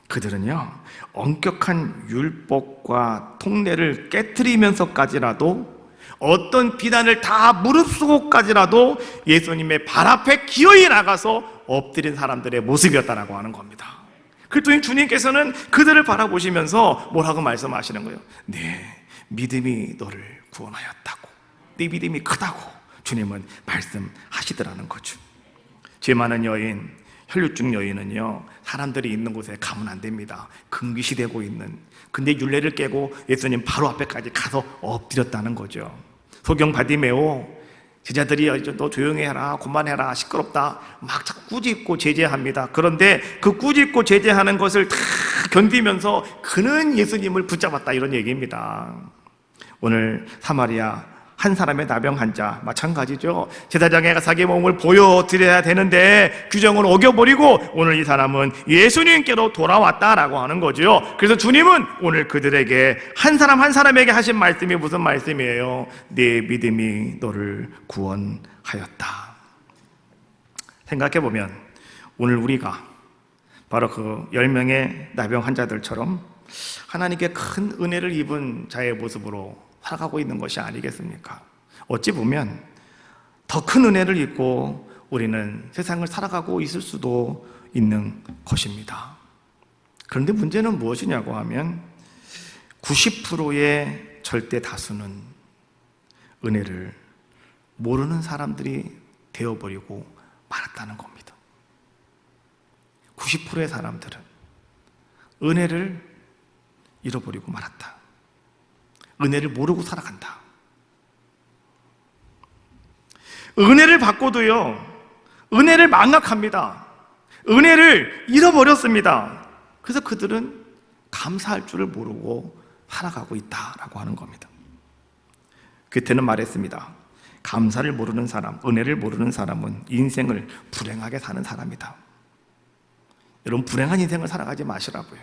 그들은요, 엄격한 율법과 통례를 깨트리면서까지라도, 어떤 비난을 다 무릅쓰고까지라도 예수님의 발 앞에 기어이 나가서 엎드린 사람들의 모습이었다라고 하는 겁니다. 그랬더니 주님께서는 그들을 바라보시면서 뭐라고 말씀하시는 거예요? 네 믿음이 너를 구원하였다고, 네 믿음이 크다고 주님은 말씀하시더라는 거죠. 죄 많은 여인, 혈류증 여인은요, 사람들이 있는 곳에 가면 안 됩니다. 금기시되고 있는, 근데 율례를 깨고 예수님 바로 앞에까지 가서 엎드렸다는 거죠. 소경 바디메오, 제자들이 너 조용히 해라, 그만해라, 시끄럽다 막 자꾸 꾸짖고 제재합니다. 그런데 그 꾸짖고 제재하는 것을 다 견디면서 그는 예수님을 붙잡았다, 이런 얘기입니다. 오늘 사마리아 한 사람의 나병 환자 마찬가지죠. 제사장에 가서 자기 몸을 보여드려야 되는데 규정을 어겨버리고 오늘 이 사람은 예수님께로 돌아왔다라고 하는 거죠. 그래서 주님은 오늘 그들에게 한 사람 한 사람에게 하신 말씀이 무슨 말씀이에요? 네 믿음이 너를 구원하였다. 생각해보면 오늘 우리가 바로 그 10명의 나병 환자들처럼 하나님께 큰 은혜를 입은 자의 모습으로 살아가고 있는 것이 아니겠습니까? 어찌 보면 더 큰 은혜를 입고 우리는 세상을 살아가고 있을 수도 있는 것입니다. 그런데 문제는 무엇이냐고 하면 90%의 절대 다수는 은혜를 모르는 사람들이 되어버리고 말았다는 겁니다. 90%의 사람들은 은혜를 잃어버리고 말았다. 은혜를 모르고 살아간다. 은혜를 받고도요, 은혜를 망각합니다. 은혜를 잃어버렸습니다. 그래서 그들은 감사할 줄을 모르고 살아가고 있다라고 하는 겁니다. 괴테는 말했습니다. 감사를 모르는 사람, 은혜를 모르는 사람은 인생을 불행하게 사는 사람이다. 여러분, 불행한 인생을 살아가지 마시라고요.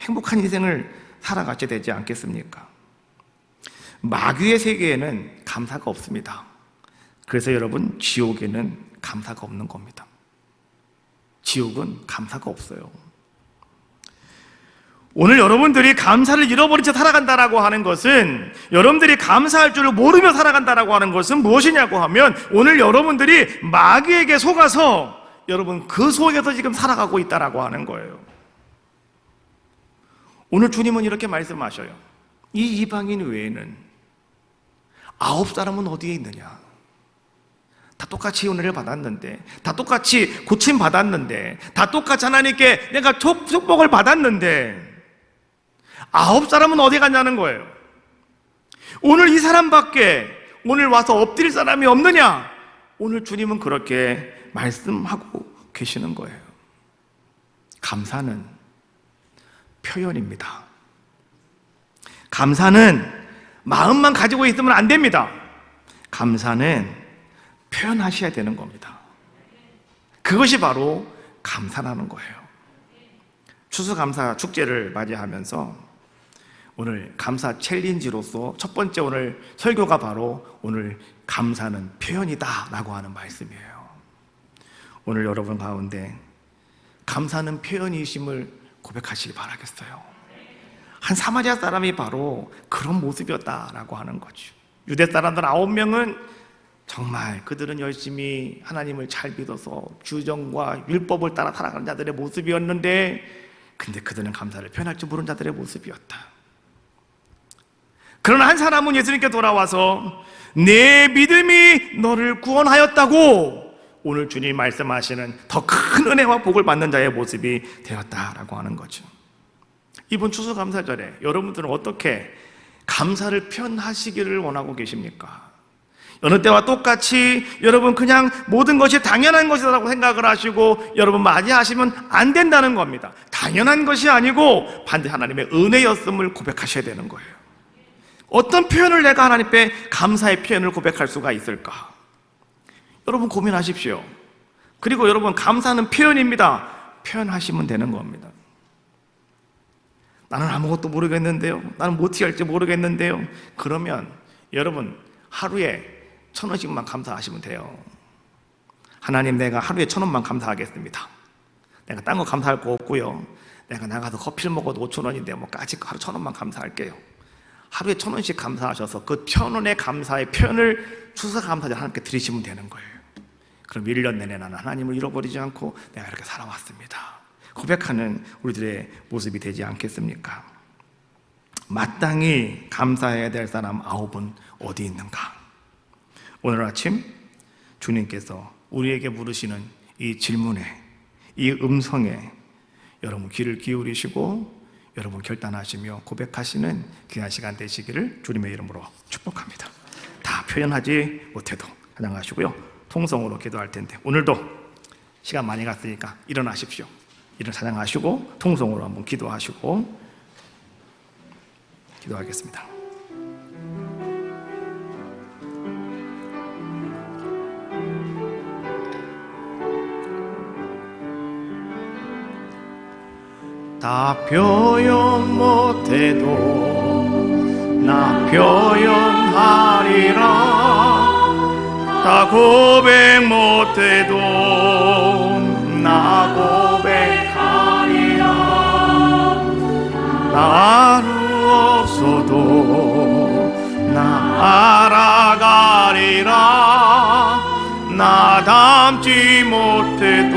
행복한 인생을 살아가게 되지 않겠습니까? 마귀의 세계에는 감사가 없습니다. 그래서 여러분, 지옥에는 감사가 없는 겁니다. 지옥은 감사가 없어요. 오늘 여러분들이 감사를 잃어버린 채 살아간다라고 하는 것은, 여러분들이 감사할 줄을 모르며 살아간다라고 하는 것은 무엇이냐고 하면, 오늘 여러분들이 마귀에게 속아서 여러분 그 속에서 지금 살아가고 있다라고 하는 거예요. 오늘 주님은 이렇게 말씀하셔요. 이 이방인 외에는 9사람은 어디에 있느냐? 다 똑같이 은혜를 받았는데, 다 똑같이 고침 받았는데, 다 똑같이 하나님께 내가 축복을 받았는데 9사람은 어디 갔냐는 거예요. 오늘 이 사람밖에 오늘 와서 엎드릴 사람이 없느냐? 오늘 주님은 그렇게 말씀하고 계시는 거예요. 감사는 표현입니다. 감사는 마음만 가지고 있으면 안 됩니다. 감사는 표현하셔야 되는 겁니다. 그것이 바로 감사라는 거예요. 추수감사 축제를 맞이하면서 오늘 감사 챌린지로서 첫 번째 오늘 설교가 바로 오늘 감사는 표현이다 라고 하는 말씀이에요. 오늘 여러분 가운데 감사는 표현이심을 고백하시기 바라겠어요. 한 사마리아 사람이 바로 그런 모습이었다라고 하는 거죠. 유대 사람들 9명은 정말 그들은 열심히 하나님을 잘 믿어서 규정과 율법을 따라 살아가는 자들의 모습이었는데, 근데 그들은 감사를 표현할 줄 모르는 자들의 모습이었다. 그러나 한 사람은 예수님께 돌아와서 내 믿음이 너를 구원하였다고 오늘 주님이 말씀하시는 더 큰 은혜와 복을 받는 자의 모습이 되었다라고 하는 거죠. 이번 추수감사절에 여러분들은 어떻게 감사를 표현하시기를 원하고 계십니까? 여느 때와 똑같이 여러분 그냥 모든 것이 당연한 것이라고 생각을 하시고 여러분 맞이하시면 안 된다는 겁니다. 당연한 것이 아니고 반드시 하나님의 은혜였음을 고백하셔야 되는 거예요. 어떤 표현을 내가 하나님께 감사의 표현을 고백할 수가 있을까? 여러분 고민하십시오. 그리고 여러분 감사는 표현입니다. 표현하시면 되는 겁니다. 나는 아무것도 모르겠는데요, 나는 뭐 어떻게 할지 모르겠는데요, 그러면 여러분 하루에 1,000원씩만 감사하시면 돼요. 하나님, 내가 하루에 1,000원만 감사하겠습니다. 내가 딴 거 감사할 거 없고요, 내가 나가서 커피를 먹어도 5,000원인데 뭐 까짓 거 하루 1,000원만 감사할게요. 하루에 1,000원씩 감사하셔서 그 1,000원의 감사의 표현을 추수감사절 하나님께 드리시면 되는 거예요. 그럼 1년 내내 나는 하나님을 잃어버리지 않고 내가 이렇게 살아왔습니다 고백하는 우리들의 모습이 되지 않겠습니까? 마땅히 감사해야 될 사람 9은 어디 있는가? 오늘 아침 주님께서 우리에게 물으시는 이 질문에, 이 음성에 여러분 귀를 기울이시고 여러분 결단하시며 고백하시는 귀한 시간 되시기를 주님의 이름으로 축복합니다. 다 표현하지 못해도 찬양하시고요, 통성으로 기도할 텐데 오늘도 시간 많이 갔으니까 일어나십시오. 이런 찬양하시고 통성으로 한번 기도하시고 기도하겠습니다. 다 표현 못해도 나 표현하리라. 다 고백 못해도 나 고백하리라. 나 하루 없어도 나 알아가리라. 나 닮지 못해도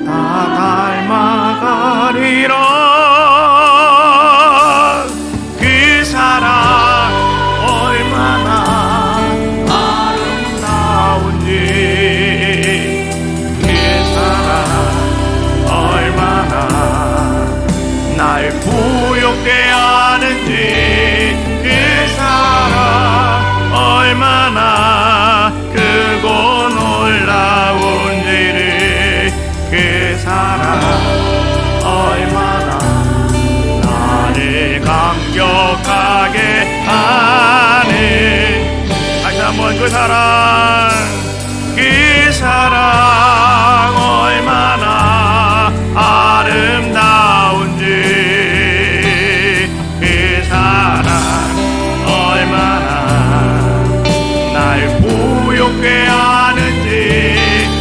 나 닮아가리라. 그 사랑 얼마나 아름다운지, 그 사랑 얼마나 날 부욕게 하는지, 그 사랑 얼마나 크고 놀라운지를, 그 사랑 얼마나 나를 감격하게 하네. 다시 한번 그 사랑, 그 사랑 얼마나 아름다운지, 그 사랑 얼마나 날 부욕게 하는지,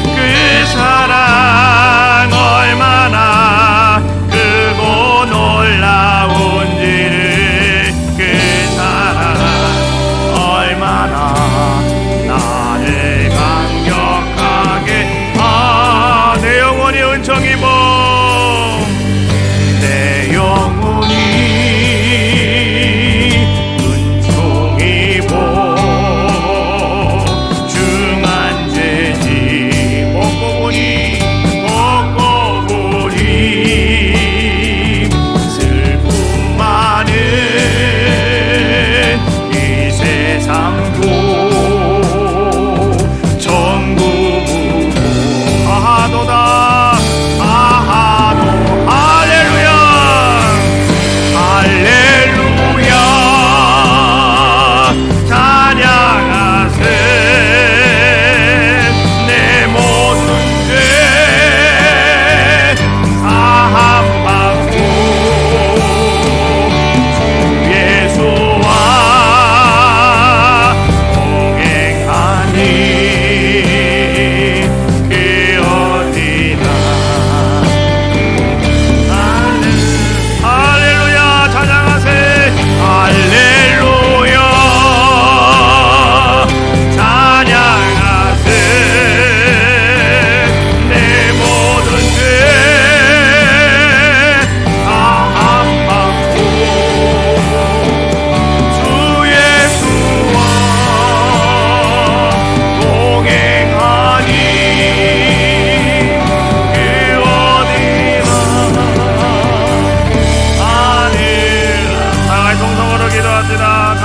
그 사랑 얼마나 크고 놀라운지를, 그 사랑 얼마나 나를 감격하게 내 영혼이 은총 입어